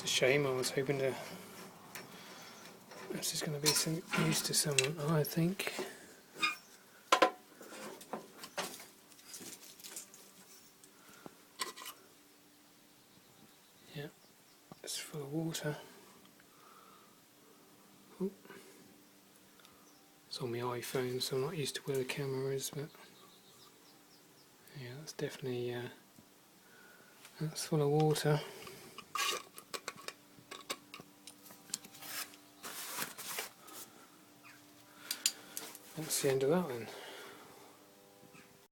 It's a shame. I was hoping to. This is going to be some use to someone, I think. Yeah, it's full of water. Oh. It's on my iPhone, so I'm not used to where the camera is, but yeah, that's definitely that's full of water. That's the end of that one.